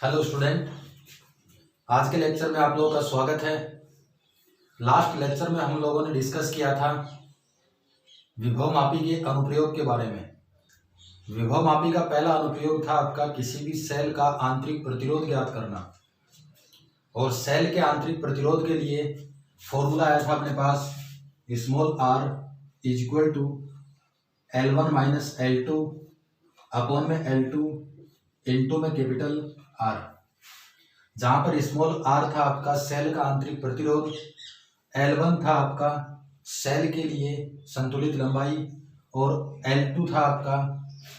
Hello student, आज के lecture में आप लोगों का स्वागत है। लास्ट लेक्चर में हम लोगों ने डिस्कस किया था विभव मापी के अनुप्रयोग के बारे में। विभव मापी का पहला अनुप्रयोग था आपका किसी भी सेल का आंतरिक प्रतिरोध ज्ञात करना, और सेल के आंतरिक प्रतिरोध के लिए फॉर्मूला आया था अपने पास small r is equal to L1 minus L2 upon में L2 इंटू में कैपिटल R, जहां पर स्मॉल r था आपका सेल का आंतरिक प्रतिरोध, L1 था आपका सेल के लिए संतुलित लंबाई, और L2 था आपका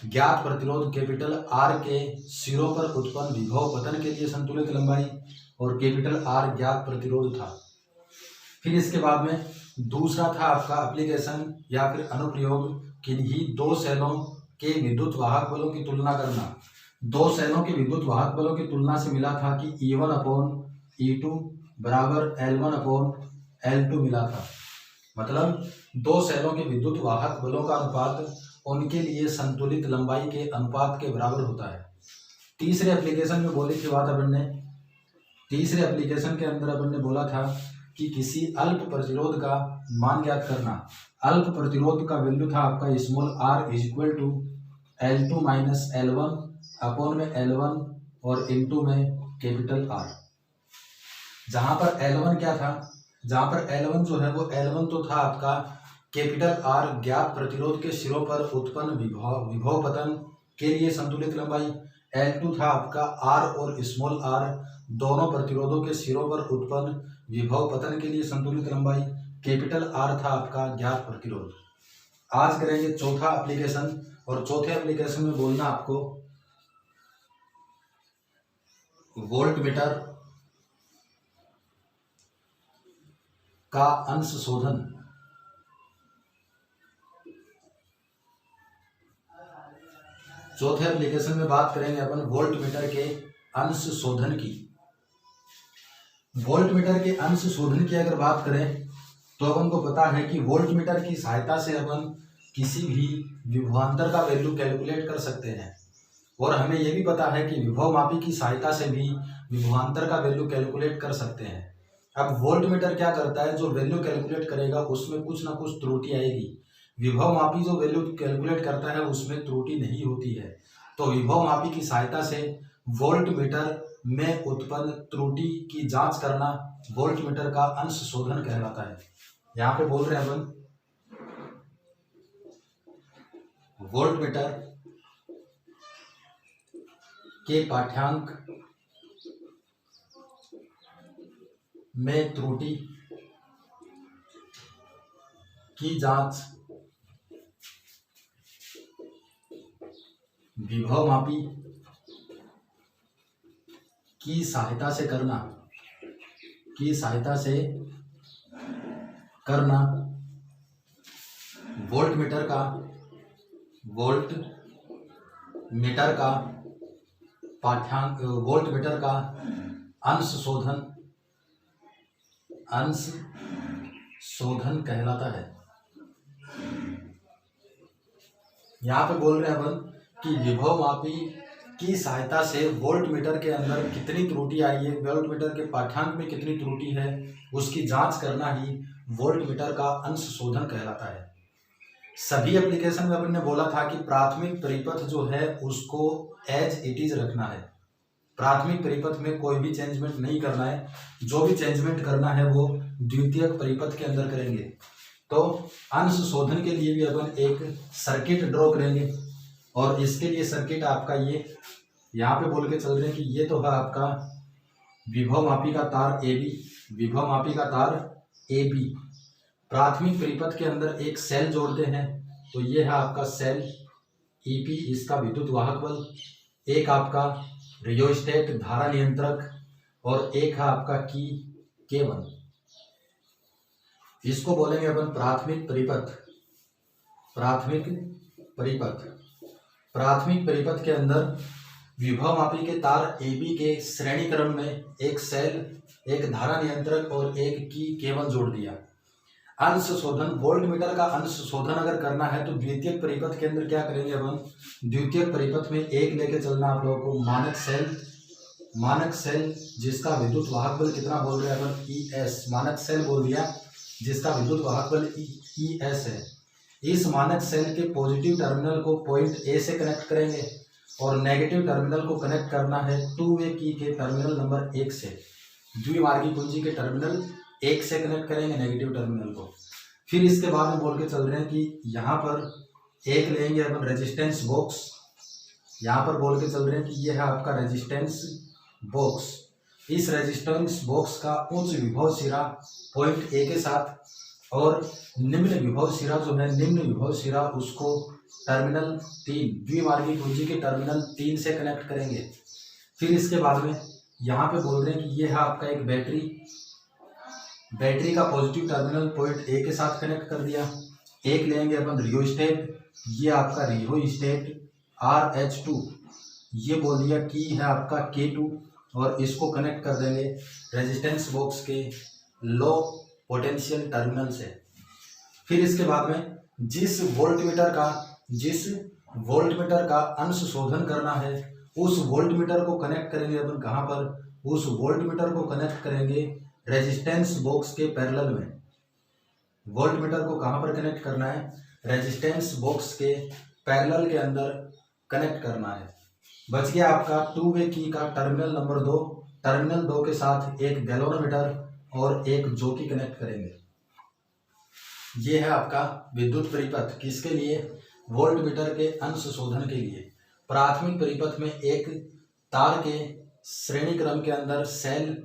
ज्ञात प्रतिरोध कैपिटल R के सिरों पर उत्पन्न विभव पतन के लिए संतुलित लंबाई, और कैपिटल R ज्ञात प्रतिरोध था। फिर इसके बाद में दूसरा था आपका एप्लीकेशन या फिर अनुप्रयोग किन्हीं दो सेलों के विद्युत वाहक बलों की तुलना करना। दो सेलों के विद्युत वाहक बलों की तुलना से मिला था कि E1 अपॉन E2 बराबर L1 अपॉन L2 मिला था। मतलब दो सेलों के विद्युत वाहक बलों का अनुपात उनके लिए संतुलित लंबाई के अनुपात के बराबर होता है। तीसरे एप्लीकेशन में बोली थी बात अपन ने, तीसरे एप्लीकेशन के अंदर अपन ने बोला था कि किसी अल्प प्रतिरोध का मान ज्ञात करना। अल्प प्रतिरोध का वैल्यू था आपका small r is equal to L2 minus L1 upon में L1 और इनटू में कैपिटल R। जहां पर L1 क्या था, जहां पर L1 जो है वो L1 तो था आपका कैपिटल R ज्ञात प्रतिरोध के सिरों पर उत्पन्न विभव पतन के लिए संतुलित लंबाई, L2 था आपका R और स्मॉल r दोनों प्रतिरोधों के सिरों पर उत्पन्न विभव पतन के लिए संतुलित लंबाई, कैपिटल R था आपका ज्ञात प्रतिरोध। आज करेंगे चौथा एप्लीकेशन, और चौथे एप्लीकेशन में बोलना आपको वोल्टमीटर का अंश शोधन। चौथे एप्लीकेशन में बात करेंगे अपन वोल्टमीटर के अंश शोधन की। वोल्टमीटर के अंश शोधन की अगर बात करें तो अपन को पता है कि वोल्टमीटर की सहायता से अपन किसी भी विभवांतर का वैल्यू कैलकुलेट कर सकते हैं, और हमें यह भी पता है कि विभव मापी की सहायता से भी विभवांतर का वैल्यू कैलकुलेट कर सकते हैं। अब वोल्टमीटर क्या करता है, जो वैल्यू कैलकुलेट करेगा उसमें कुछ ना कुछ त्रुटि आएगी। विभव मापी जो वैल्यू कैलकुलेट करता है उसमें त्रुटि नहीं होती है, तो विभव मापी की सहायता से वोल्टमीटर में उत्पन्न त्रुटि की जांच करना वोल्टमीटर का अंश शोधन कहलाता है। यहाँ पे बोल रहे हैं अपन वोल्टमीटर के पाठ्यांक में त्रुटि की जांच विभव मापी की सहायता से करना वोल्टमीटर का पाठ्यांक, वोल्टमीटर का अंश शोधन कहलाता है। यहाँ पे बोल रहे हैं अपन कि विभव मापी की सहायता से वोल्टमीटर के अंदर कितनी त्रुटि आई है, वोल्टमीटर के पाठ्यांक में कितनी त्रुटि है, उसकी जांच करना ही वोल्टमीटर का अंश शोधन कहलाता है। सभी एप्लीकेशन में अपन ने बोला था कि प्राथमिक परिपथ जो है उसको एज इट इज रखना है। प्राथमिक परिपथ में कोई भी चेंजमेंट नहीं करना है, जो भी चेंजमेंट करना है वो द्वितीयक परिपथ के अंदर करेंगे। तो अंश शोधन के लिए भी अपन एक सर्किट ड्रॉ करेंगे, और इसके लिए सर्किट आपका ये यहाँ पे बोल के चल रहे हैं कि ये तो है आपका विभव मापी का तार AB, विभव मापी का तार AB प्राथमिक परिपथ के अंदर एक सेल जोड़ते हैं, तो ये है आपका सेल EP, इसका विद्युत वाहक बल, एक आपका रियोस्टेट धारा नियंत्रक, और एक है आपका की K1। इसको बोलेंगे अपन प्राथमिक परिपथ के अंदर विभव मापी के तार AB के श्रेणी क्रम में एक सेल, एक धारा नियंत्रक और एक की K1 जोड़ दिया। अंश शोधन, वोल्टमीटर का अंश शोधन अगर करना है तो द्वितीयक परिपथ के अंदर क्या करेंगे अपन, द्वितीयक परिपथ में एक लेके चलना आप लोगों को, मानक सेल मानक सेल जिसका विद्युत वाहक बल कितना बोल रहे हैं अपन, ई एस। मानक सेल बोल दिया जिसका विद्युत वाहक बल ई एस है। इस मानक सेल के पॉजिटिव टर्मिनल को पॉइंट ए से कनेक्ट करेंगे और नेगेटिव टर्मिनल को कनेक्ट करना है टू वे की के टर्मिनल नंबर 1 से। द्विमार्गी कुंजी के टर्मिनल 1 से कनेक्ट करेंगे नेगेटिव टर्मिनल को। फिर इसके बाद में बोल के चल रहे हैं कि यहाँ पर एक लेंगे अपन रेजिस्टेंस बॉक्स। यहाँ पर बोल के चल रहे हैं कि ये है आपका रेजिस्टेंस बॉक्स। इस रेजिस्टेंस बॉक्स का उच्च विभव सिरा पॉइंट ए के साथ और निम्न विभव सिरा जो है, निम्न विभव सिरा उसको टर्मिनल 3 द्विमार्गी कुंजी के टर्मिनल 3 से कनेक्ट करेंगे। फिर इसके बाद में यहाँ पे बोल रहे हैं कि ये है आपका एक बैटरी। बैटरी का पॉजिटिव टर्मिनल पॉइंट ए के साथ कनेक्ट कर दिया। एक लेंगे अपन रियोस्टेट, ये आपका रियोस्टेट RH2, ये बोल दिया की है आपका K2 और इसको कनेक्ट कर देंगे रेजिस्टेंस बॉक्स के लो पोटेंशियल टर्मिनल से। फिर इसके बाद में जिस वोल्टमीटर का अंश शोधन करना है उस वोल्टमीटर को कनेक्ट करेंगे अपन कहाँ पर, उस वोल्टमीटर को कनेक्ट करेंगे रेजिस्टेंस बॉक्स के पैरेलल में। वोल्टमीटर को कहाँ पर कनेक्ट करना है, रेजिस्टेंस बॉक्स के पैरेलल के अंदर कनेक्ट करना है। बच गया आपका टू वे की का टर्मिनल नंबर 2। टर्मिनल 2 के साथ एक गैल्वेनोमीटर और एक जॉकी कनेक्ट करेंगे। ये है आपका विद्युत परिपथ, किसके लिए, वोल्टमीटर के अंश शोधन के लिए। प्राथमिक परिपथ में एक तार के श्रेणी क्रम के अंदर सेल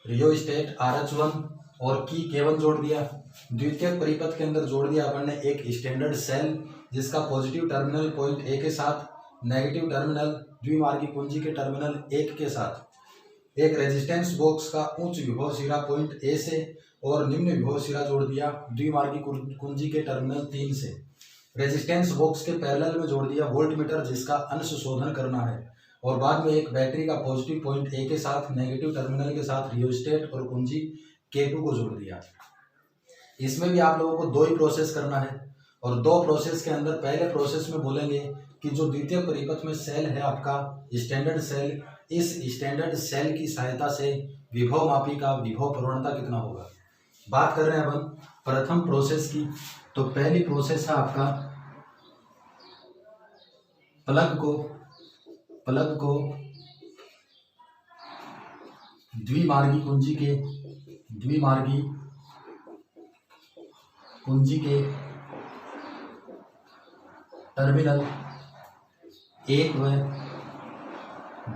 रियोस्टेट RH1 और की K1 जोड़ दिया। द्वितीयक परिपथ के अंदर जोड़ दिया अपन ने एक स्टैंडर्ड सेल जिसका पॉजिटिव टर्मिनल पॉइंट ए के साथ, नेगेटिव टर्मिनल द्विमार्गी कुंजी के टर्मिनल 1 के साथ एक रेजिस्टेंस बॉक्स का उच्च विभव सिरा पॉइंट ए से और निम्न विभव सिरा जोड़ दिया द्विमार्गी कुंजी के टर्मिनल 3 से। रेजिस्टेंस बॉक्स के पैरेलल में जोड़ दिया वोल्टमीटर जिसका अंश शोधन करना है और बाद में एक बैटरी का पॉजिटिव पॉइंट ए के साथ नेगेटिव टर्मिनल के साथ रियोस्टेट और कुंजी K2 को जोड़ दिया। इसमें भी आप लोगों को 2 ही प्रोसेस करना है और 2 प्रोसेस के अंदर पहले प्रोसेस में बोलेंगे कि जो द्वितीय परिपथ में सेल है आपका स्टैंडर्ड सेल, इस स्टैंडर्ड सेल की सहायता से विभव मापी का विभव प्रवणता कितना होगा। बात कर रहे हैं अपन प्रथम प्रोसेस की, तो पहली प्रोसेस है आपका प्लग को द्विमार्गी कुंजी के टर्मिनल 1 व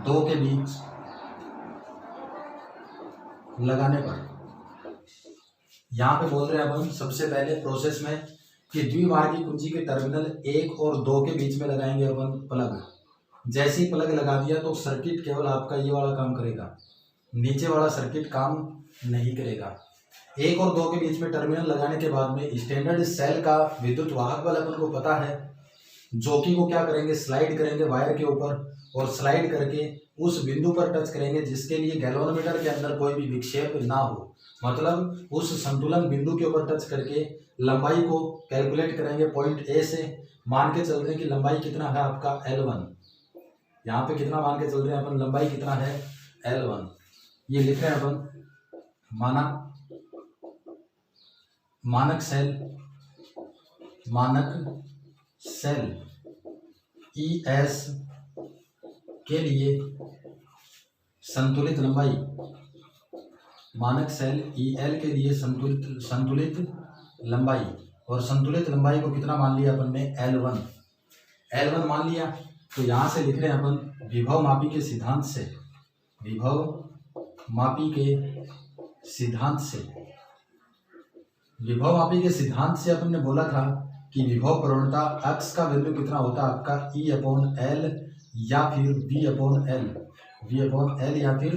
2 के बीच लगाने पर, यहाँ पे बोल रहे हैं अपन सबसे पहले प्रोसेस में कि द्विमार्गी कुंजी के टर्मिनल 1 और 2 के बीच में लगाएंगे अपन प्लग। जैसे ही प्लग लगा दिया तो सर्किट केवल आपका ये वाला काम करेगा, नीचे वाला सर्किट काम नहीं करेगा। 1 और 2 के बीच में टर्मिनल लगाने के बाद में स्टैंडर्ड सेल का विद्युत वाहक बल अपन को पता है, जॉकी को क्या करेंगे, स्लाइड करेंगे वायर के ऊपर और स्लाइड करके उस बिंदु पर टच करेंगे जिसके लिए गैल्वेनोमीटर के अंदर कोई भी विक्षेप ना हो, मतलब उस संतुलन बिंदु के ऊपर टच करके लंबाई को कैलकुलेट करेंगे पॉइंट ए से। मान के चल रहे हैं कि लंबाई कितना है आपका L1, यहाँ पे कितना मान के चल रहे हैं अपन, लंबाई कितना है L1, ये लिख रहे हैं अपन मानक सेल ES के लिए संतुलित लंबाई, मानक सेल EL के लिए संतुलित लंबाई, और संतुलित लंबाई को कितना मान लिया अपन ने, L1 मान लिया। तो यहाँ से लिख रहे हैं अपन विभव मापी के सिद्धांत से अपन ने बोला था कि विभव प्रवणता x का वैल्यू कितना होता है आपका E/L या फिर V/L या फिर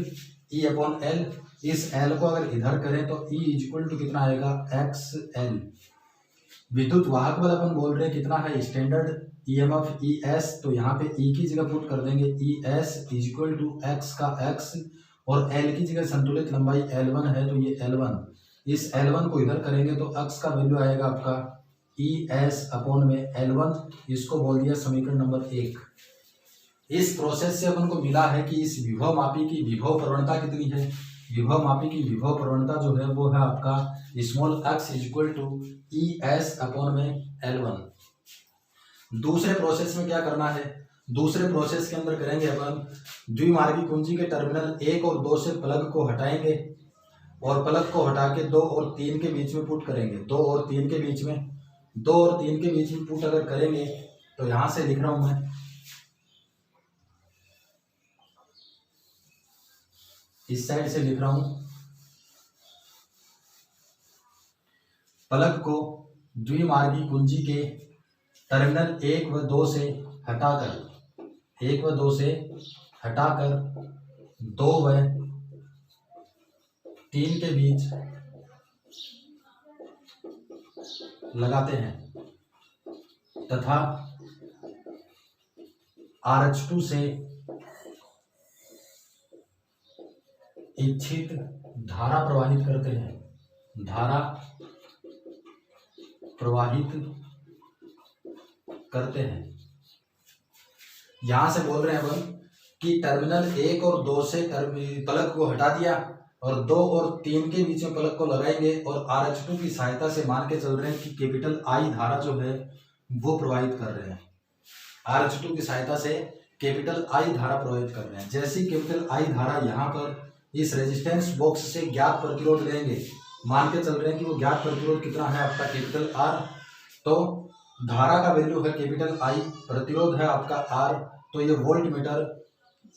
E/L। इस L को अगर इधर करें तो E इक्वल टू कितना आएगा, XL। विद्युत वाहक बल अपन बोल रहे हैं कितना है, स्टैंडर्ड EMF ES, तो यहाँ पे E की जगह पुट कर देंगे ES इक्वल टू x का x और L की जगह संतुलित लंबाई L1 है तो ये L1, इस L1 को इधर करेंगे तो x का वैल्यू आएगा आपका ES/L1, इसको बोल दिया समीकरण नंबर 1। इस प्रोसेस से अपन को मिला है कि इस विभव मापी की विभव प्रवणता कितनी है। विभव मापी की विभव प्रवणता जो है वो है आपका small x equal to E S upon में L1। दूसरे प्रोसेस में क्या करना है, दूसरे प्रोसेस के अंदर करेंगे अपन द्विमार्गी कुंजी के टर्मिनल 1 और 2 से प्लग को हटाएंगे और प्लग को हटा के 2 और 3 के बीच में पुट करेंगे। 2 और 3 के बीच में, 2 और 3 के बीच में पुट अगर करेंगे तो यहां से लिख रहा हूं मैं, इस साइड से लिख रहा हूं, प्लग को द्विमार्गी कुंजी के टर्मिनल 1 व 2 से हटाकर 2 व 3 के बीच लगाते हैं तथा RH2 से इच्छित धारा प्रवाहित करते हैं। धारा प्रवाहित करते हैं। यहां से बोल रहे हैं अपन कि टर्मिनल 1 और 2 से प्लग को हटा दिया और 2 और 3 के बीच में प्लग को लगाएंगे और RH2 की सहायता से मान के चल रहे हैं कि कैपिटल I धारा जो है वो प्रवाहित कर रहे हैं। RH2 की सहायता से कैपिटल I धारा प्रवाहित कर रहे हैं। जैसी कैपिटल I धारा यहाँ पर इस रेजिस्टेंस बॉक्स से ज्ञात प्रतिरोध लेंगे, मान के चल रहे हैं कि वो ज्ञात प्रतिरोध कितना है आपका कैपिटल R, तो धारा का वैल्यू है कैपिटल I, प्रतिरोध है आपका R, तो ये वोल्ट मीटर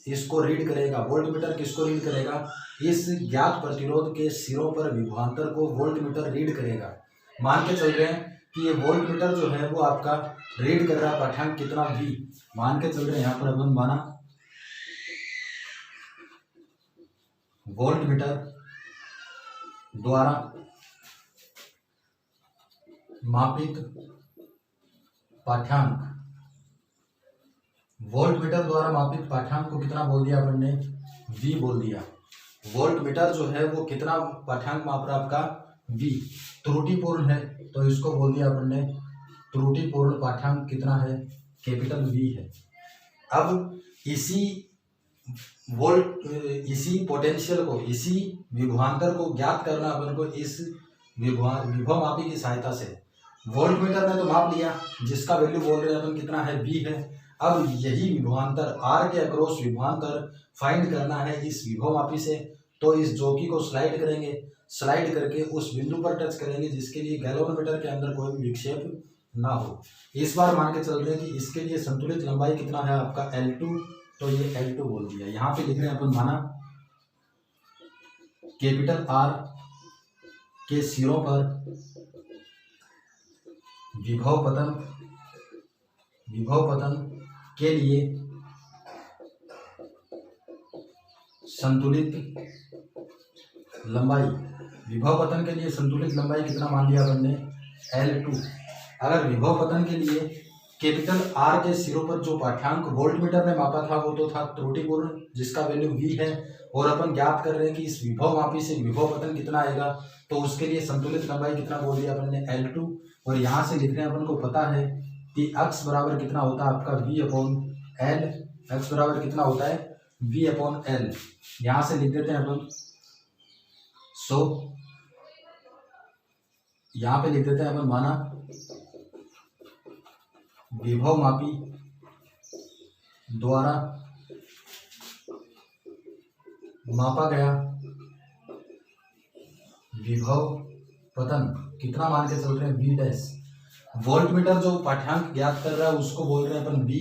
इसको रीड करेगा। वोल्ट मीटर किसको रीड करेगा, इस ज्ञात प्रतिरोध के सिरों पर विभवांतर को वोल्ट मीटर रीड करेगा। मान के चल रहे हैं कि ये वोल्ट मीटर जो है वो आपका रीड कर रहा है पाठ्यांक कितना V, मान के चल रहे हैं यहाँ पर अपन माना वोल्ट मीटर द्वारा मापित पाठ्यांक, वोल्ट मीटर द्वारा मापित पाठ्यांक को कितना बोल दिया अपन ने, V बोल दिया। वोल्ट मीटर जो है वो कितना पाठ्यांक माप रहा है आपका V, त्रुटिपूर्ण है तो इसको बोल दिया अपन ने त्रुटिपूर्ण पाठ्यांक कितना है, कैपिटल V है। अब इसी पोटेंशियल को, इसी विभवांतर को ज्ञात करना अपन को इस विभव मापी की सहायता से। वोल्ट मीटर ने तो माप लिया जिसका वैल्यू बोल रहे हैं अपन कितना है V है। अब यही विभवांतर R के अक्रॉस विभवांतर फाइंड करना है इस विभव मापी से, तो इस चौकी को स्लाइड करेंगे, स्लाइड करके उस बिंदु पर टच करेंगे जिसके लिए गैल्वेनोमीटर के अंदर कोई भी विक्षेप ना हो। इस बार मान के चल रहे हैं कि इसके लिए संतुलित लंबाई कितना है आपका L2, तो ये L2 बोल दिया। यहाँ पे लिख रहे हैं अपन माना कैपिटल R के सिरों पर विभव पतन के लिए संतुलित लंबाई, विभव पतन के लिए संतुलित लंबाई कितना मान लिया अपन ने, L2। अगर विभव पतन के लिए कैपिटल R के सिरों पर जो पाठ्यांक वोल्ट मीटर ने मापा था वो तो था त्रुटिपूर्ण जिसका वैल्यू V है, और अपन ज्ञात कर रहे हैं कि इस विभव मापी से विभव पतन कितना आएगा, तो उसके लिए संतुलित लंबाई कितना बोल दिया अपन ने, L2। और यहाँ से लिख रहे हैं अपन को पता है कि x बराबर कितना होता है आपका V अपॉन L, x बराबर कितना होता है V अपॉन L। यहाँ से लिख देते हैं अपन, सो यहाँ पे लिख देते हैं अपन माना विभव मापी द्वारा मापा गया विभव पतन कितना मान के चल रहे हैं, V डैश। वोल्ट मीटर जो पाठ्यांक ज्ञात कर रहा है उसको बोल रहे हैं अपन V,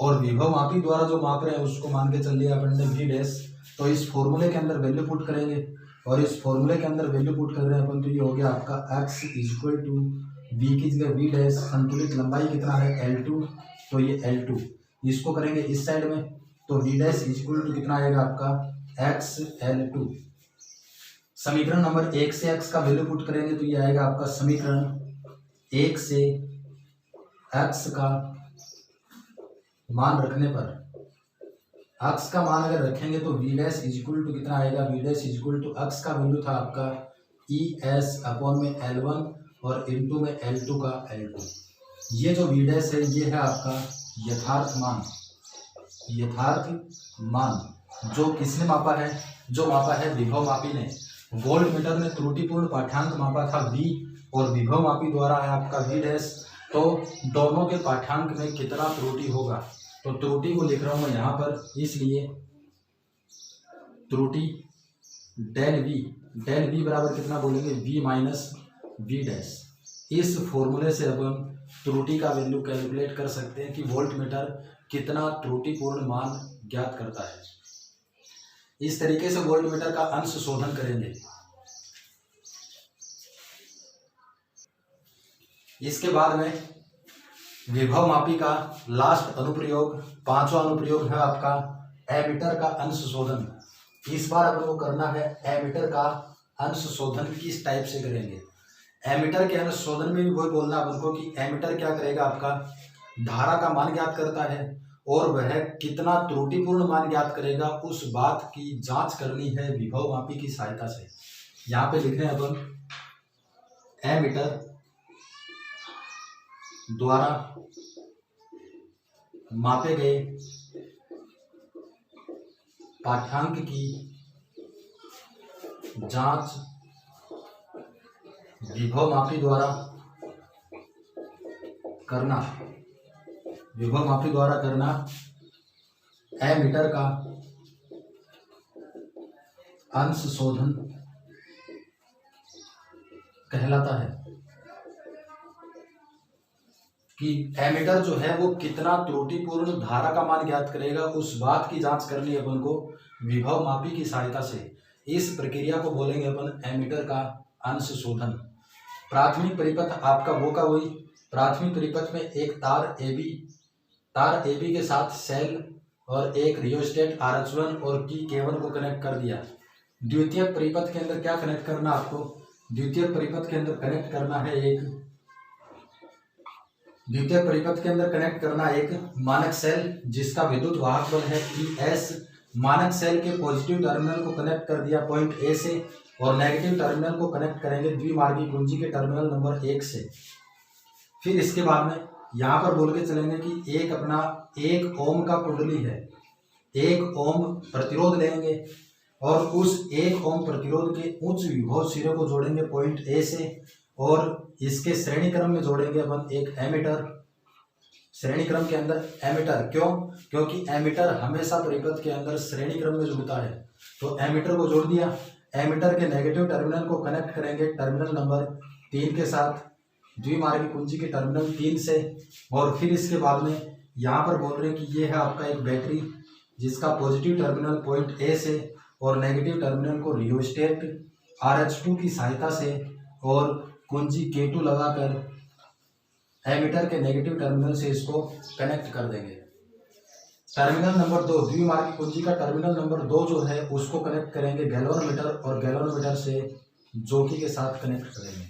और विभव मापी द्वारा जो माप रहे हैं उसको मान के चल लिया अपन ने V डैश। तो इस फॉर्मूले के अंदर वैल्यू पुट करेंगे, और इस फॉर्मूले के अंदर वैल्यू पुट कर रहे हैं अपन, तो ये हो गया आपका x इक्वल टू V की जगह V डैश, संतुलित लंबाई कितना है L2, तो ये L2। इसको करेंगे इस साइड में, तो V डैश इक्वल टू कितना आएगा आपका x L2। समीकरण नंबर 1 से x का वैल्यू पुट करेंगे तो ये आएगा आपका समीकरण 1 से x का मान रखने पर, x का मान अगर रखेंगे तो V डैश इक्वल टू कितना आएगा, V dash equal to x का वैल्यू था आपका ES अपॉन में L1 और इनटू में L2 का L2। ये जो V डैश है ये है आपका यथार्थ मान, यथार्थ मान जो किसने मापा है, जो मापा है विभव मापी ने। वोल्ट मीटर ने त्रुटिपूर्ण पाठ्यांक मापा था V और विभव मापी द्वारा है आपका V डैश। तो दोनों के पाठ्यांक में कितना त्रुटि होगा, तो त्रुटि को लिख रहा हूं मैं यहाँ पर, इसलिए त्रुटि डेल V बराबर कितना बोलेंगे, V माइनस V डैश। इस फॉर्मूले से अपन त्रुटि का वैल्यू कैलकुलेट कर सकते हैं कि वोल्ट मीटर कितना त्रुटिपूर्ण मान ज्ञात करता है। इस तरीके से वोल्ट मीटर का अंश शोधन करेंगे। इसके बाद में विभव मापी का लास्ट अनुप्रयोग, पांचवा अनुप्रयोग है आपका एमीटर का अंश शोधन। इस बार अपन को करना है एमीटर का अंश शोधन। किस टाइप से करेंगे, एमीटर के अंश शोधन में भी वही बोलना अपन को कि एमीटर क्या करेगा, आपका धारा का मान ज्ञात करता है और वह कितना त्रुटिपूर्ण मान ज्ञात करेगा उस बात की जांच करनी है विभव मापी की सहायता से। यहाँ पे लिख रहे हैं अपन एमीटर द्वारा मापे गए पाठ्यांक की जांच विभव मापी द्वारा करना, विभव मापी द्वारा करना एमीटर का अंश शोधन कहलाता है। कि एमीटर जो है वो कितना त्रुटिपूर्ण धारा का मान ज्ञात करेगा उस बात की जांच करनी है अपन को विभव मापी की सहायता से। इस प्रक्रिया को बोलेंगे अपन एमीटर का अंश शोधन। प्राथमिक परिपथ आपका वो का वही, प्राथमिक परिपथ में एक तार AB के साथ सेल और एक रियोस्टेट RH1 और की K1 को कनेक्ट कर दिया। द्वितीयक परिपथ के अंदर क्या कनेक्ट करना आपको, द्वितीयक परिपथ के अंदर कनेक्ट करना है एक मानक सेल जिसका विद्युत वाहक बल है ES। मानक सेल के पॉजिटिव टर्मिनल को कनेक्ट कर दिया पॉइंट A से और नेगेटिव टर्मिनल को कनेक्ट करेंगे द्विमार्गी कुंजी के टर्मिनल नंबर 1 से। फिर इसके बाद में यहाँ पर बोल के चलेंगे कि एक अपना 1 ओम का कुंडली है, 1 ओम प्रतिरोध लेंगे और उस 1 ओम प्रतिरोध के उच्च विभव सिरे को जोड़ेंगे पॉइंट A से और इसके श्रेणी क्रम में जोड़ेंगे अपन एक एमीटर। श्रेणी क्रम के अंदर एमीटर, क्यों, क्योंकि एमीटर हमेशा परिपथ के अंदर श्रेणी क्रम में जुड़ता है। तो एमीटर को जोड़ दिया, एमीटर के नेगेटिव टर्मिनल को कनेक्ट करेंगे टर्मिनल नंबर 3 के साथ द्विमार्गी कुंजी के टर्मिनल 3 से। और फिर इसके बाद में यहाँ पर बोल रहे हैं कि ये है आपका एक बैटरी जिसका पॉजिटिव टर्मिनल पॉइंट A से और नेगेटिव टर्मिनल को रियोस्टेट RH2 की सहायता से और कुंजी K2 लगाकर एमीटर के नेगेटिव टर्मिनल से इसको कनेक्ट कर देंगे। टर्मिनल नंबर 2 द्विमार्गी कुंजी का टर्मिनल नंबर 2 जो है उसको कनेक्ट करेंगे गैल्वेनोमीटर और गैल्वेनोमीटर से जोकी के साथ कनेक्ट करेंगे।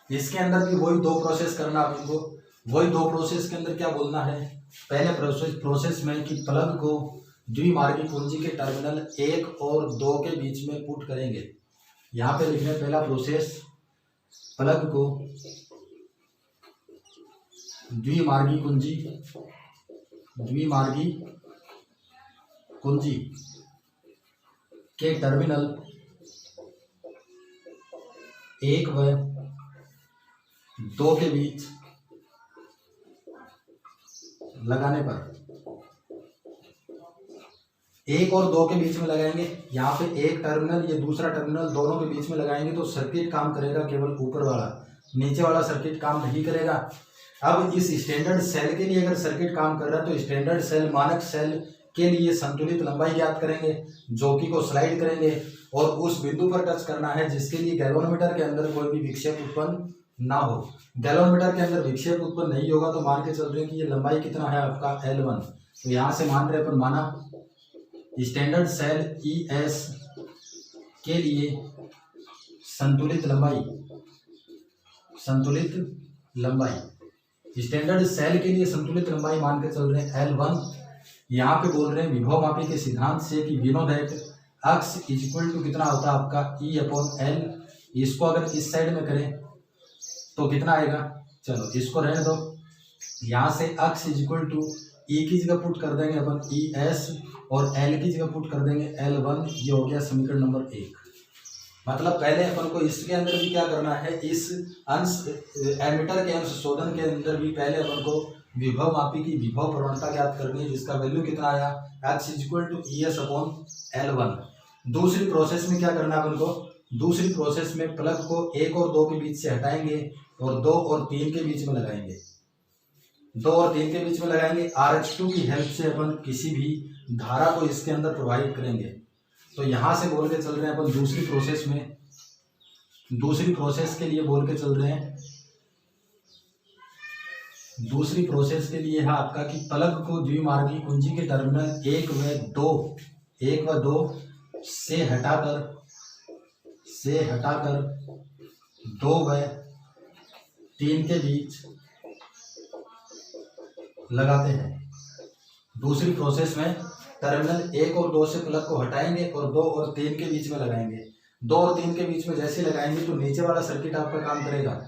इसके अंदर भी वही 2 प्रोसेस करना आपको। वही 2 प्रोसेस के अंदर क्या बोलना है, पहले प्रोसेस में कि प्लग को द्विमार्गी कुंजी के टर्मिनल 1 और 2 के बीच में पुट करेंगे। यहाँ पे लिखने पहला प्रोसेस, प्लग को द्विमार्गी कुंजी के टर्मिनल 1 व 2 के बीच लगाने पर, 1 और 2 के बीच में लगाएंगे। यहाँ पे एक टर्मिनल ये दूसरा टर्मिनल दोनों के बीच में लगाएंगे तो सर्किट काम करेगा केवल ऊपर वाला, नीचे वाला सर्किट काम नहीं करेगा। अब इस स्टैंडर्ड सेल के लिए अगर सर्किट काम कर रहा है तो स्टैंडर्ड सेल मानक सेल के लिए संतुलित लंबाई ज्ञात करेंगे, जोकी को स्लाइड करेंगे और उस बिंदु पर टच करना है जिसके लिए गैल्वेनोमीटर के अंदर कोई भी विक्षेप उत्पन्न ना हो। गैल्वेनोमीटर के अंदर विक्षेप उत्पन्न नहीं होगा तो मान के चल रहे हैं कि ये लंबाई कितना है आपका L1। तो यहाँ से मान रहे अपन माना स्टैंडर्ड सेल ES के लिए संतुलित लंबाई स्टैंडर्ड सेल के लिए संतुलित लंबाई मान के चल रहे हैं L1। यहाँ पे बोल रहे हैं विभव मापी के सिद्धांत से कि we know that x is equal to कितना होता है आपका E/L। इसको अगर इस साइड में करें तो कितना आएगा, चलो इसको रहने दो। यहाँ से अक्स इज इक्वल टू ई की जगह पुट कर देंगे अपन ई एस और एल की जगह पुट कर देंगे L1। ये हो गया समीकरण नंबर 1। मतलब पहले अपन को इसके अंदर भी क्या करना है, इस अंश एमीटर के अंश शोधन के अंदर भी पहले अपन को विभव मापी की विभव प्रवणता ज्ञात करनी है, जिसका वैल्यू कितना आया x = ES/L1। दूसरी प्रोसेस में क्या करना है अपन को, दूसरी प्रोसेस में प्लग को 1 और 2 के बीच से हटाएंगे और 2 और 3 के बीच में लगाएंगे। 2 और 3 के बीच में लगाएंगे। RH2 की हेल्प से अपन किसी भी धारा को इसके अंदर प्रवाहित करेंगे। तो यहां से बोल के चल रहे हैं अपन दूसरी प्रोसेस में, दूसरी प्रोसेस के लिए बोल के चल रहे हैं, दूसरी प्रोसेस के लिए है आपका कि प्लग को द्विमार्गी कुंजी के टर्मिनल 1 व 2 से हटाकर 2 व 3 के बीच लगाते हैं। दूसरी प्रोसेस में टर्मिनल 1 और 2 से प्लग को हटाएंगे और 2 और 3 के बीच में लगाएंगे। 2 और 3 के बीच में जैसे लगाएंगे तो नीचे वाला सर्किट आपका काम करेगा,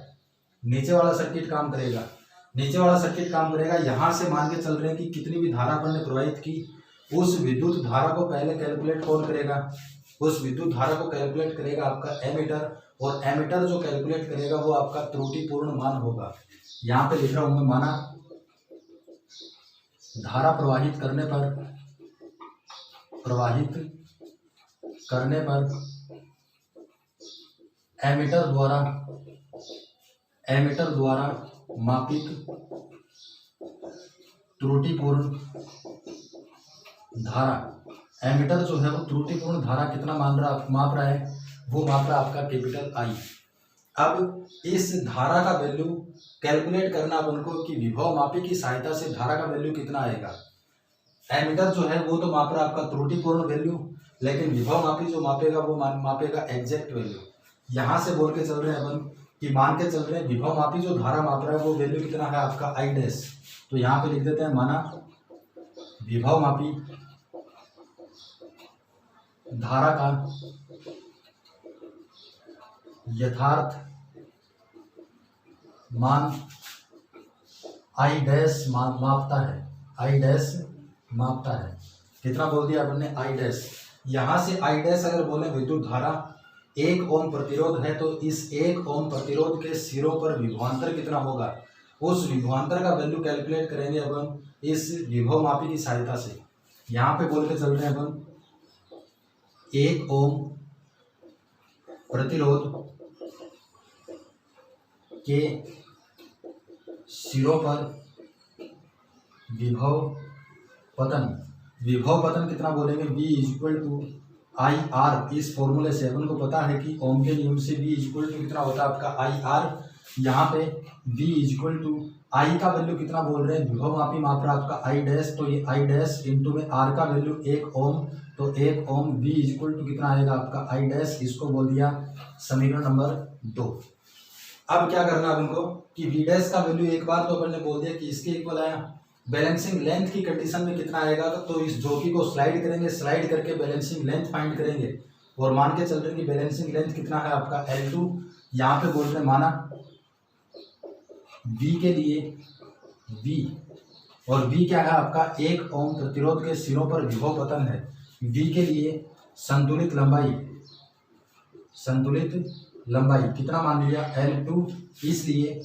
नीचे वाला सर्किट काम करेगा, नीचे वाला सर्किट काम करेगा। यहाँ से मान के चल रहे हैं कि कितनी भी धारा अपन ने प्रवाहित की, उस विद्युत धारा को पहले कैलकुलेट कौन करेगा, उस विद्युत धारा को कैलकुलेट करेगा आपका एमीटर, और एमीटर जो कैलकुलेट करेगा वो आपका त्रुटिपूर्ण मान होगा। यहाँ पे लिख रहा हूँ मैं, माना धारा प्रवाहित करने पर एमीटर द्वारा मापित त्रुटिपूर्ण धारा, एमीटर जो है वो त्रुटिपूर्ण धारा कितना माप रहा है, वो माप रहा है आपका कैपिटल I। अब इस धारा का वैल्यू कैलकुलेट करना अपन को कि विभव मापी की सहायता से धारा का वैल्यू कितना आएगा। एमीटर जो है वो तो माप रहा है आपका त्रुटिपूर्ण वैल्यू, लेकिन विभव मापी जो मापेगा वो मापेगा एग्जैक्ट वैल्यू। यहाँ से बोल के चल रहे हैं अपन कि मान के चल रहे हैं विभव मापी जो धारा माप रहा है वो वैल्यू कितना है आपका I'। तो यहाँ पे लिख देते हैं, माना विभव मापी धारा का यथार्थ मान I' मापता है। कितना बोल दिया अपन ने, I'। यहाँ से I' अगर बोले विद्युत धारा 1 ओम प्रतिरोध है, तो इस 1 ओम प्रतिरोध के सिरों पर विभवांतर कितना होगा, उस विभवांतर का वैल्यू कैलकुलेट करेंगे अपन इस विभव मापी की सहायता से। यहाँ पे बोल के चल रहे हैं अपन 1 ओम प्रतिरोध के सिरों पर विभव पतन कितना बोलेंगे, V = IR। इस फॉर्मूले से अपन को पता है कि ओम के नियम से V = कितना होता है आपका IR। यहाँ पे V = I का वैल्यू कितना बोल रहे हैं, विभव मापी माप रहा है आपका I', तो ये I' इंटू में R का वैल्यू 1 ओम, तो 1 ओम V = कितना आएगा आपका I'। इसको बोल दिया समीकरण नंबर 2। अब क्या करना है हमको कि V' का वैल्यू एक बार तो अपन ने बोल दिया कि इसके इक्वल आया। बैलेंसिंग लेंथ की कंडीशन में कितना आएगा, तो इस जोकी को स्लाइड करेंगे, स्लाइड करके बैलेंसिंग लेंथ फाइंड करेंगे और मान के चल रहे हैं कि बैलेंसिंग लेंथ कितना है आपका L2। यहाँ पे बोल रहे हैं माना V के लिए V, और V क्या है आपका 1 ओम प्रतिरोध के सिरों पर विभव पतन है। V के लिए संतुलित लंबाई कितना मान लिया, L2। इसलिए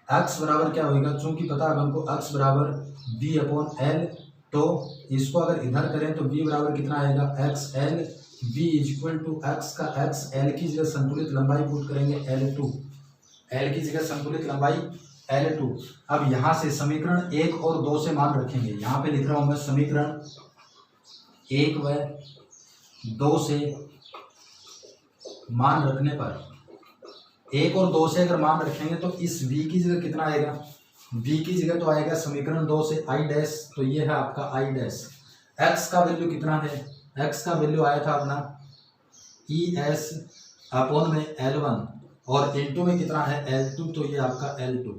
x बराबर क्या होगा, चूंकि पता है हमको x बराबर V/L, तो इसको अगर इधर करें तो V बराबर कितना आएगा XL। V = x का x, L की जगह संतुलित लंबाई पुट करेंगे L2, L की जगह संतुलित लंबाई L2। अब यहाँ से समीकरण 1 और 2 से मान रखेंगे। यहाँ पे लिख रहा हूँ मैं, समीकरण 1 व 2 से मान रखने पर, 1 और 2 से अगर मान रखेंगे तो इस V की जगह कितना आएगा, V की जगह तो आएगा समीकरण 2 से I', तो ये है आपका I'। x का वैल्यू कितना है, x का वैल्यू आया था अपना ES/L1 और इंटू में कितना है L2, तो ये आपका L2।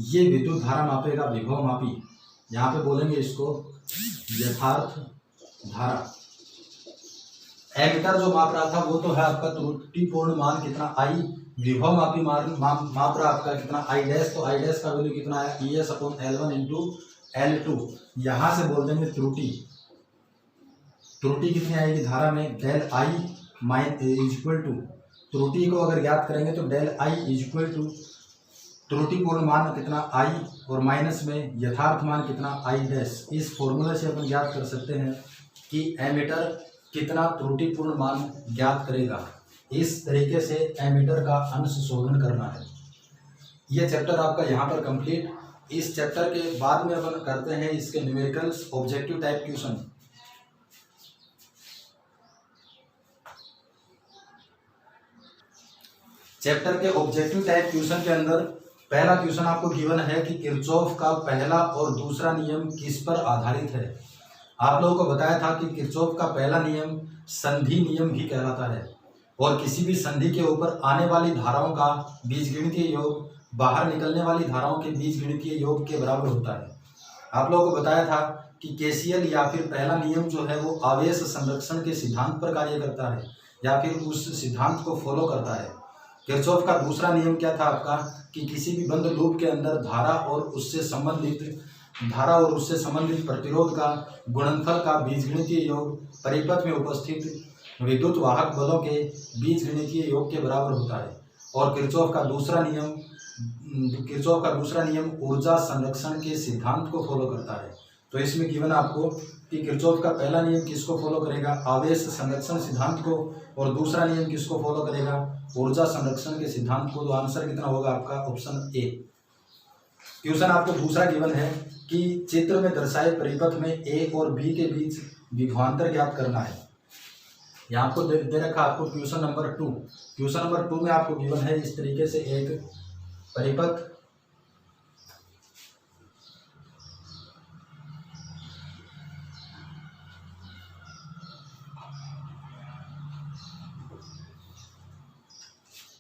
ये विद्युत धारा मापेगा विभव मापी। यहाँ पे बोलेंगे इसको यथार्थ धारा। एमीटर जो माप रहा था वो तो है आपका त्रुटिपूर्ण मान कितना I, विभवमापी माप रहा आपका कितना आई डैश, तो आई डैश का वैल्यू कितना है ES upon L1 into L2। यहाँ से बोल देंगे त्रुटि, त्रुटि कितनी आएगी धारा में, del I mine is equal to, त्रुटि को अगर ज्ञात करेंगे तो del I is equal to त्रुटिपूर्ण मान कितना आई और माइनस में यथार्थ मान कितना आई डैश। इस फॉर्मूले से अपन ज्ञात कर सकते हैं कि एमीटर कितना त्रुटिपूर्ण मान ज्ञात करेगा। इस तरीके से एमीटर का अंश शोधन करना है। ये चैप्टर आपका यहाँ पर कंप्लीट। इस चैप्टर के बाद में अपन करते हैं इसके numericals objective type question. Chapter के ऑब्जेक्टिव टाइप क्वेश्चन के अंदर पहला क्वेश्चन आपको गिवन है कि किरचॉफ का पहला और दूसरा नियम किस पर आधारित है। आप लोगों को बताया था कि किरचॉफ का पहला नियम संधि नियम भी कहलाता है और किसी भी संधि के ऊपर आने वाली धाराओं का बीजगणितीय योग बाहर निकलने वाली धाराओं के बीजगणितीय योग के बराबर होता है। आप लोगों को बताया था कि केसीएल या फिर पहला नियम जो है वो आवेश संरक्षण के सिद्धांत पर कार्य करता है या फिर उस सिद्धांत को फॉलो करता है। किरचॉफ का दूसरा नियम क्या था आपका कि किसी भी बंद लूप के अंदर धारा और उससे संबंधित प्रतिरोध का गुणनफल का बीजगणितीय योग परिपथ में उपस्थित विद्युत वाहक बलों के बीजगणितीय योग के बराबर होता है। और किरचॉफ का दूसरा नियम ऊर्जा संरक्षण के सिद्धांत को फॉलो करता है। तो इसमें गिवन आपको कि किरचॉफ का पहला नियम किसको फॉलो करेगा, आवेश संरक्षण सिद्धांत को, और दूसरा नियम किसको फॉलो करेगा, ऊर्जा संरक्षण के सिद्धांत को। तो आंसर कितना होगा आपका ऑप्शन ए। क्वेश्चन आपको दूसरा गिवन है कि चित्र में दर्शाए परिपथ में ए और बी के बीच विभवांतर ज्ञात करना है। यहाँ आपको दे रखा आपको क्वेश्चन नंबर 2। क्वेश्चन नंबर 2 में आपको गिवन है इस तरीके से एक परिपथ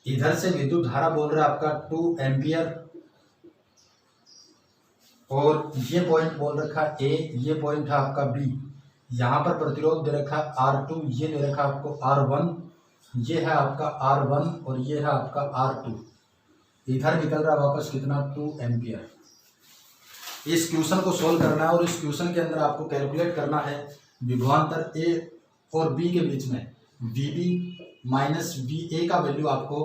इधर से विद्युत धारा बोल रहा है आपका 2 एम्पियर और ये पॉइंट बोल रखा ए, ये पॉइंट है आपका बी। यहाँ पर प्रतिरोध दे रखा R2, ये दे रखा आपको R1, ये है आपका R1 और ये है आपका R2। इधर निकल रहा वापस कितना 2 एम्पियर। इस क्वेश्चन को सोल्व करना है और इस क्वेश्चन के अंदर आपको कैलकुलेट करना है विभवांतर ए और बी के बीच में VB माइनस VA का वैल्यू आपको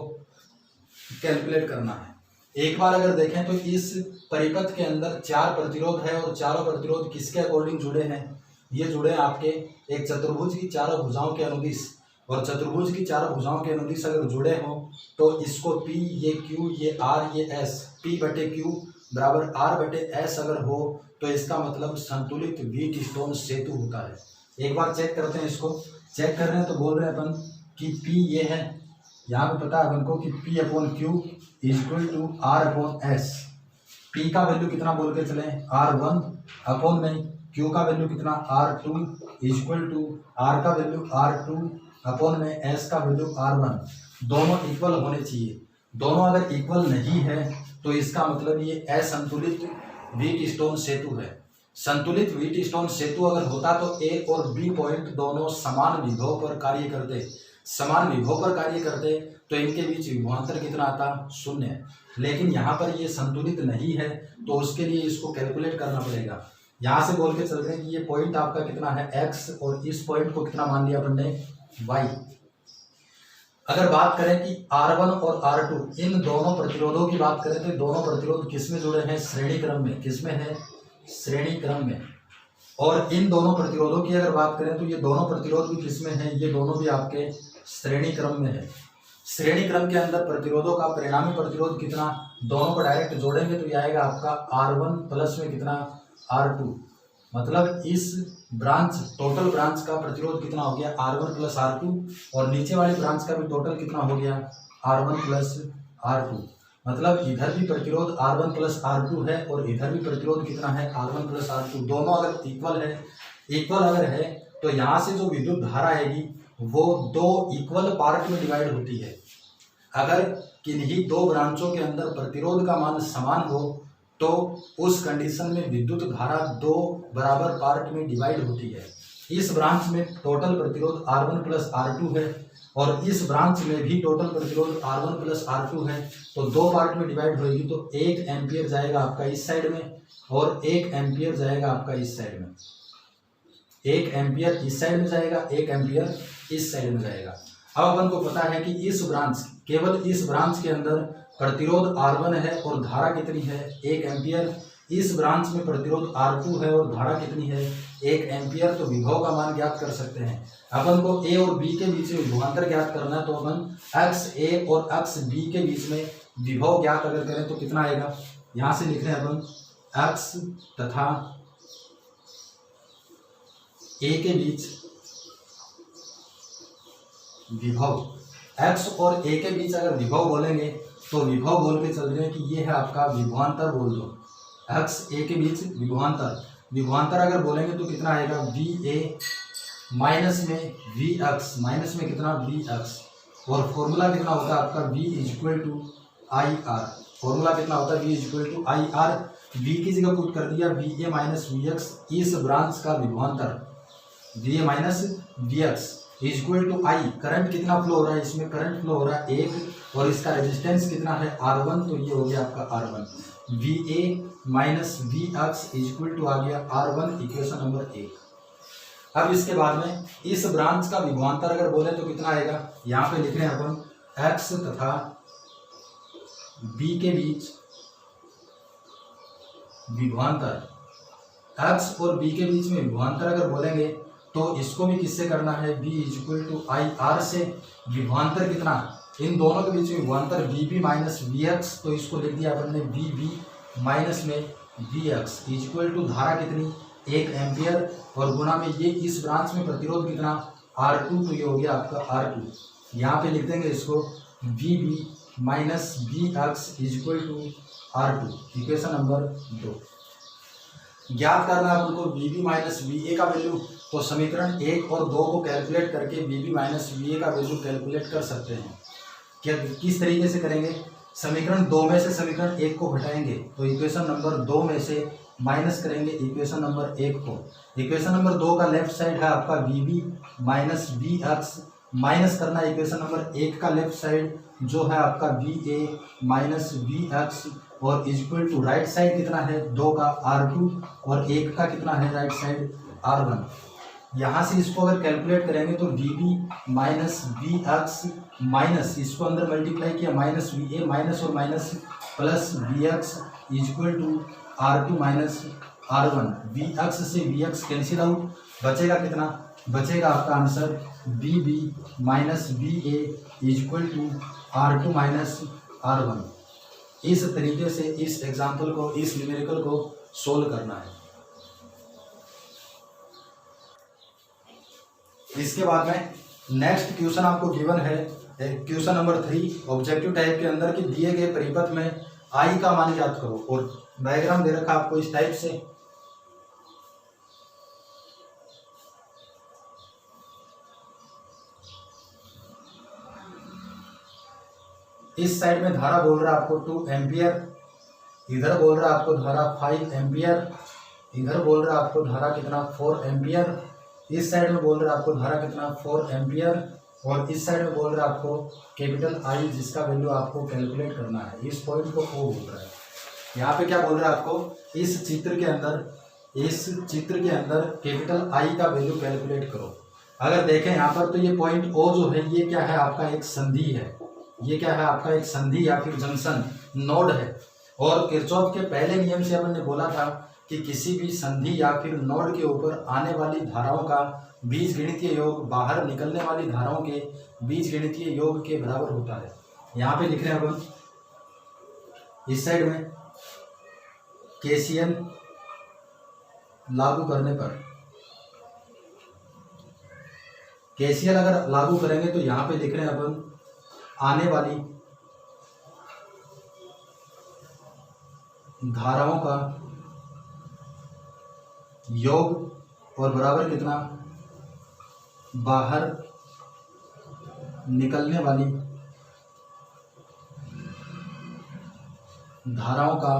कैलकुलेट करना है। एक बार अगर देखें तो इस परिपथ के अंदर 4 प्रतिरोध है और चारों प्रतिरोध किसके अकॉर्डिंग जुड़े हैं, ये जुड़े हैं आपके एक चतुर्भुज की चारों भुजाओं के अनुदिश। और चतुर्भुज की चारों भुजाओं के अनुदिश अगर जुड़े हों तो इसको P, ये Q, ये R, ये S, P बटे Q बराबर R बटे S अगर हो तो इसका मतलब संतुलित व्हीट स्टोन सेतु होता है। एक बार चेक करते हैं, इसको चेक कर रहे हैं तो बोल रहे हैं अपन कि P ये है, यहाँ पे पता है अपन को कि P upon Q is equal to R upon S। P का वैल्यू कितना बोल के चले R1 अपॉन में Q का वैल्यू कितना R2 is equal to R का वैल्यू R2 अपॉन में S का वैल्यू R1। दोनों इक्वल होने चाहिए। दोनों अगर इक्वल नहीं है तो इसका मतलब ये असंतुलित व्हीट स्टोन सेतु है। संतुलित व्हीट स्टोन सेतु अगर होता तो A और B पॉइंट दोनों समान विभव पर कार्य करते, समान विभव पर कार्य करते तो इनके बीच विभवांतर कितना आता 0। लेकिन यहाँ पर ये संतुलित नहीं है तो उसके लिए इसको कैलकुलेट करना पड़ेगा। यहाँ से बोल के चल रहे हैं कि ये पॉइंट आपका कितना है x और इस पॉइंट को कितना मान लिया अपन ने y। अगर बात करें कि R1 और R2 इन दोनों प्रतिरोधों की बात करें तो दोनों प्रतिरोध किस में जुड़े हैं, श्रेणी क्रम में। किस में है, श्रेणी क्रम में। और इन दोनों प्रतिरोधों की अगर बात करें तो ये दोनों प्रतिरोध भी किस में है, ये दोनों भी आपके श्रेणी क्रम में है। श्रेणी क्रम के अंदर प्रतिरोधों का परिणामी प्रतिरोध कितना, दोनों को डायरेक्ट जोड़ेंगे तो ये आएगा आपका R1 प्लस में कितना R2। मतलब इस ब्रांच टोटल ब्रांच का प्रतिरोध कितना हो गया R1 प्लस R2 और नीचे वाली ब्रांच का भी टोटल कितना हो गया R1 प्लस R2। मतलब इधर भी प्रतिरोध R1 प्लस R2 है और इधर भी प्रतिरोध कितना है R1 प्लस R2। दोनों अगर इक्वल अगर है तो यहाँ से जो विद्युत धारा आएगी वो 2 इक्वल पार्ट में डिवाइड होती है। अगर किन्हीं 2 ब्रांचों के अंदर प्रतिरोध का मान समान हो तो उस कंडीशन में विद्युत धारा 2 बराबर पार्ट में डिवाइड होती है। इस ब्रांच में टोटल प्रतिरोध R1 प्लस R2 है और इस ब्रांच में भी टोटल प्रतिरोध R1 प्लस R2 है, तो दो पार्ट में डिवाइड होगी तो 1 एम्पियर जाएगा आपका इस साइड में और 1 एम्पियर जाएगा आपका इस साइड में। 1 एम्पियर इस साइड में जाएगा, 1 एम्पियर इस साइड में जाएगा। अब अपन को पता है कि इस ब्रांच, केवल इस ब्रांच के अंदर प्रतिरोध R1 है और धारा कितनी है 1 एम्पियर। इस ब्रांच में प्रतिरोध R2 है और धारा कितनी है 1 एम्पियर। तो विभव का मान ज्ञात कर सकते हैं। अपन को A और B के बीच में विभवांतर ज्ञात करना है, तो अपन एक्स ए और एक्स बी के बीच में विभव ज्ञात अगर करें तो कितना आएगा, यहाँ से लिख रहे हैं अपन एक्स तथा ए के बीच विभव। एक्स और ए के बीच अगर विभव बोलेंगे तो विभव बोल के चल रहे हैं कि ये है आपका विभवांतर बोल दो। एक्स ए के बीच विभवांतर, विभवांतर अगर बोलेंगे तो कितना आएगा वी ए माइनस में वी एक्स, माइनस में कितना वी एक्स, और फॉर्मूला कितना होता है आपका v is equal to I R. Formula कितना होता है v is equal to I R. v की जगह पुट कर दिया V A minus V X, इस ब्रांच का विभवांतर V A minus V X is equal to I. Current कितना फ्लो हो रहा है, इसमें करंट फ्लो हो रहा है 1 और इसका रेजिस्टेंस कितना है R1, तो ये हो गया आपका R1। V A minus V X is equal to आ गया R1, इक्वेशन नंबर 1। अब इसके बाद में इस ब्रांच का विभवांतर अगर बोले तो कितना आएगा, यहाँ पे लिख रहे हैं अपन x तथा b के बीच विभवांतर। x और b के बीच में विभवांतर अगर बोलेंगे तो इसको भी किससे करना है, v is equal to I R से। विभवांतर कितना, इन दोनों के बीच में विभवांतर vb माइनस वी एक्स, तो इसको लिख दिया अपन ने vb माइनस में V X is equal to धारा कितनी 1 एम्पियर और गुणा में ये इस ब्रांच में प्रतिरोध कितना R2, तो ये हो गया आपका R2। यहाँ पे लिख देंगे इसको VB minus V X is equal to R2, equation number 2। ज्ञात करना है उनको VB माइनस VA का वैल्यू, तो समीकरण 1 और 2 को कैलकुलेट करके VB माइनस VA का वैल्यू कैलकुलेट कर सकते हैं। क्या किस तरीके से करेंगे, समीकरण 2 में से समीकरण 1 को घटाएंगे तो इक्वेशन नंबर 2 में से माइनस करेंगे इक्वेशन नंबर 1 को। इक्वेशन नंबर 2 का लेफ्ट साइड है आपका VB minus V X, minus करना है इक्वेशन नंबर 1 का लेफ्ट साइड जो है आपका VA माइनस वी एक्स, और इक्वल टू राइट साइड कितना है 2 का R2 और 1 का कितना है राइट साइड R1। यहाँ से इसको अगर कैलकुलेट करेंगे तो VB minus V X minus इसको अंदर मल्टीप्लाई किया माइनस VA माइनस और minus plus V X equal to R2 minus R1। V X से वी एक्स कैंसिल आउट, बचेगा कितना, बचेगा आपका answer VB minus VA equal to R2 minus R1। इस तरीके से इस एग्जाम्पल को, इस न्यूमेरिकल को सोल्व करना है। इसके बाद में नेक्स्ट क्वेश्चन आपको गिवन है क्वेश्चन नंबर 3 ऑब्जेक्टिव टाइप के अंदर कि दिए गए परिपथ में आई का मान ज्ञात करो, और डायग्राम दे रखा आपको इस टाइप से। इस साइड में धारा बोल रहा है आपको 2 एम्पियर, इधर बोल रहा है आपको धारा 5 एम्पियर, इधर बोल रहा है आपको धारा कितना 4 एम्पियर, इस साइड में बोल रहा है आपको धारा कितना 4 एम्पियर, और इस साइड में बोल रहा है आपको कैपिटल आई जिसका वैल्यू आपको कैलकुलेट करना है। इस पॉइंट को ओ बोल रहा है। यहाँ पे क्या बोल रहा है आपको, इस चित्र के अंदर कैपिटल आई का वैल्यू कैलकुलेट करो। अगर देखें यहाँ पर तो ये पॉइंट ओ जो है ये क्या है आपका एक संधि है, ये क्या है आपका एक संधि या फिर जंक्शन नोड है। और किरचॉफ के पहले नियम से अपन ने बोला था कि किसी भी संधि या फिर नोड के ऊपर आने वाली धाराओं का बीजगणितीय योग बाहर निकलने वाली धाराओं के बीजगणितीय योग के बराबर होता है। यहाँ पे लिख रहे हैं अपन इस साइड में केसीएल लागू करने पर, केसीएल अगर लागू करेंगे तो यहाँ पे लिख रहे हैं अपन आने वाली धाराओं का योग और बराबर कितना बाहर निकलने वाली धाराओं का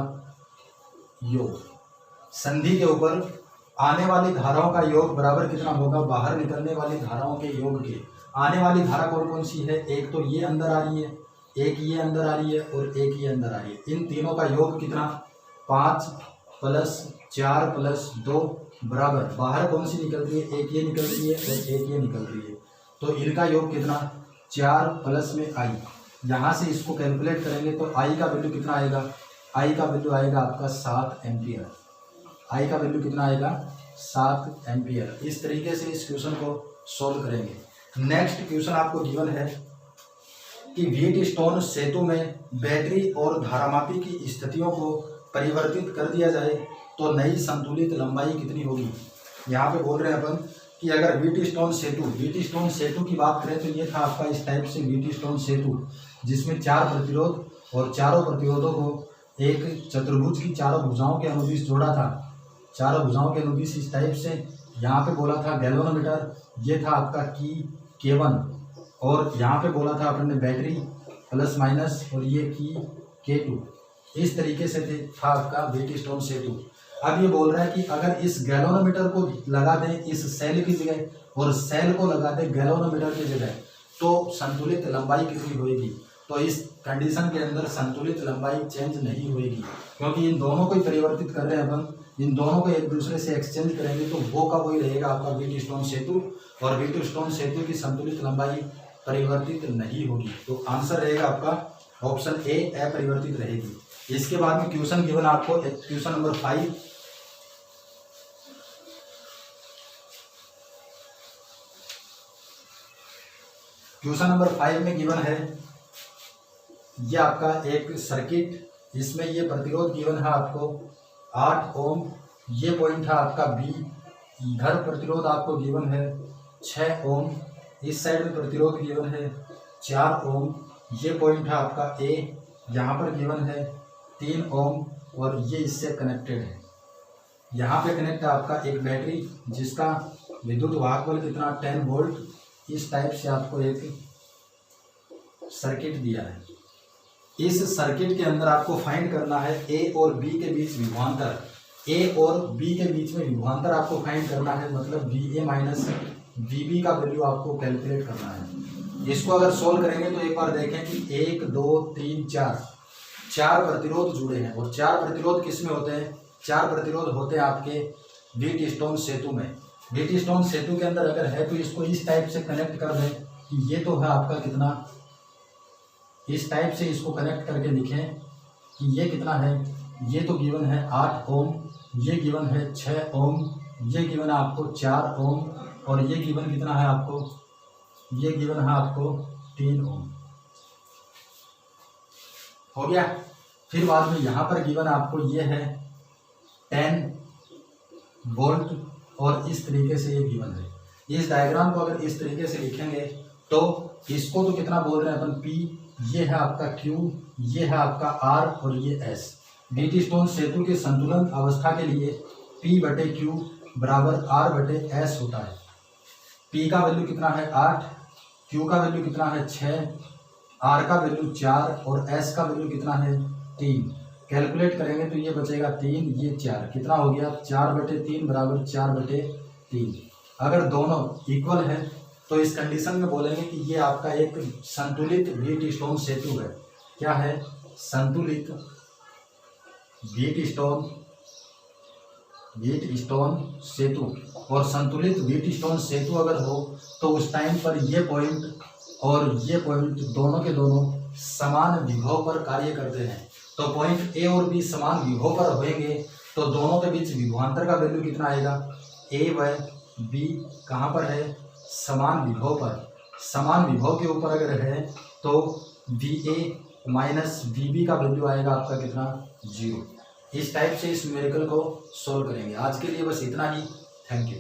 योग। संधि के ऊपर आने वाली धाराओं का योग बराबर कितना होगा बाहर निकलने वाली धाराओं के योग के। आने वाली धारा कौन कौन सी है, एक तो ये अंदर आ रही है, एक ये अंदर आ रही है और एक ये अंदर आ रही है। इन तीनों का योग कितना 5 + 4 + 2 बराबर बाहर कौन सी निकल रही है, एक ये निकल रही है और एक ये निकल रही है। तो इनका योग कितना 4 प्लस में i। यहाँ से इसको कैलकुलेट करेंगे तो i का वैल्यू कितना आएगा, i का वैल्यू आएगा आपका 7 एम्पियर। i का वैल्यू कितना आएगा 7 एम्पियर। इस तरीके से इस क्वेश्चन को सॉल्व करेंगे। नेक्स्ट क्वेश्चन आपको गिवन है कि व्हीटस्टोन सेतु में बैटरी और धारामापी की स्थितियों को परिवर्तित कर दिया जाए तो नई संतुलित लंबाई कितनी होगी। यहाँ पे बोल रहे हैं अपन कि अगर व्हीटस्टोन सेतु की बात करें तो ये था आपका इस टाइप से व्हीटस्टोन सेतु, जिसमें 4 प्रतिरोध और चारों प्रतिरोधों को एक चतुर्भुज की चारों भुजाओं के अनुदिश जोड़ा था। चारों भुजाओं के अनुदिश इस टाइप से। यहाँ पे बोला था गैल्वेनोमीटर, ये था आपका की K1, और यहाँ पे बोला था अपन ने बैटरी प्लस माइनस और ये की K2। इस तरीके से था आपका व्हीटस्टोन सेतु। अब ये बोल रहा है कि अगर इस गैल्वेनोमीटर को लगा दें इस सेल की जगह और सेल को लगा दें गैल्वेनोमीटर की जगह तो संतुलित लंबाई कितनी होगी। तो इस कंडीशन के अंदर संतुलित लंबाई चेंज नहीं होगी, क्योंकि इन दोनों को ही परिवर्तित कर रहे हैं अपन, इन दोनों को एक दूसरे से एक्सचेंज करेंगे तो वो का वही रहेगा आपका व्हीटस्टोन सेतु, और व्हीटस्टोन सेतु की संतुलित लंबाई परिवर्तित नहीं होगी। तो आंसर रहेगा आपका ऑप्शन ए अपरिवर्तित रहेगी। इसके बाद में क्वेश्चन गिवन आपको क्वेश्चन नंबर 5। क्वेश्चन नंबर 5 में गिवन है ये आपका एक सर्किट, इसमें ये प्रतिरोध गिवन है आपको 8 ओम, ये पॉइंट है आपका बी। इधर प्रतिरोध आपको गिवन है 6 ओम, इस साइड में प्रतिरोध गिवन है 4 ओम, ये पॉइंट है आपका ए। यहाँ पर गिवन है 3 ओम और ये इससे कनेक्टेड है। यहाँ पे कनेक्ट है आपका एक बैटरी जिसका विद्युत वाहक बल कितना 10 वोल्ट। इस टाइप से आपको एक सर्किट दिया है। इस सर्किट के अंदर आपको फाइंड करना है ए और बी के बीच विभवांतर। ए और बी के बीच में विभवांतर आपको फाइंड करना है, मतलब V A minus V B का वैल्यू आपको कैलकुलेट करना है। इसको अगर सोल्व करेंगे तो एक बार देखें कि 1 2 3 4 प्रतिरोध जुड़े हैं, और 4 प्रतिरोध किस में होते हैं, 4 प्रतिरोध होते हैं आपके व्हीटस्टोन सेतु में। व्हीटस्टोन सेतु के अंदर अगर है तो इसको इस टाइप से कनेक्ट कर दें कि ये तो है आपका कितना, इस टाइप से इसको कनेक्ट करके लिखें कि ये कितना है, ये तो गिवन है 8 ओम, ये गिवन है 6 ओम, ये गिवन है आपको 4 ओम, और ये गिवन कितना है आपको, ये गिवन है आपको 3 ओम। हो गया। फिर बाद में यहाँ पर गिवन आपको ये है 10 वोल्ट और इस तरीके से ये गिवन है। इस डायग्राम को अगर इस तरीके से लिखेंगे तो इसको तो कितना बोल रहे हैं अपन P, ये है आपका Q, ये है आपका R और ये S। व्हीटस्टोन सेतु के संतुलन अवस्था के लिए P/Q बराबर R/S होता है। P का वैल्यू कितना है 8, Q का वैल्यू कितना है 6, R का वैल्यू 4 और S का वैल्यू कितना है 3। कैलकुलेट करेंगे तो ये बचेगा 3, ये 4, कितना हो गया 4/3 बराबर 4/3। अगर दोनों इक्वल है तो इस कंडीशन में बोलेंगे कि ये आपका एक संतुलित व्हीटस्टोन सेतु है। क्या है, संतुलित व्हीटस्टोन सेतु। और संतुलित व्हीटस्टोन सेतु अगर हो तो उस टाइम पर ये पॉइंट और ये पॉइंट दोनों के दोनों समान विभव पर कार्य करते हैं। तो पॉइंट ए और बी समान विभव पर होंगे तो दोनों के बीच विभवांतर का वैल्यू कितना आएगा, ए व बी कहाँ पर है, समान विभव पर। समान विभव के ऊपर अगर है तो V A minus V B का वैल्यू आएगा आपका कितना 0। इस टाइप से इस न्यूमेरिकल को सोल्व करेंगे। आज के लिए बस इतना ही। Thank you.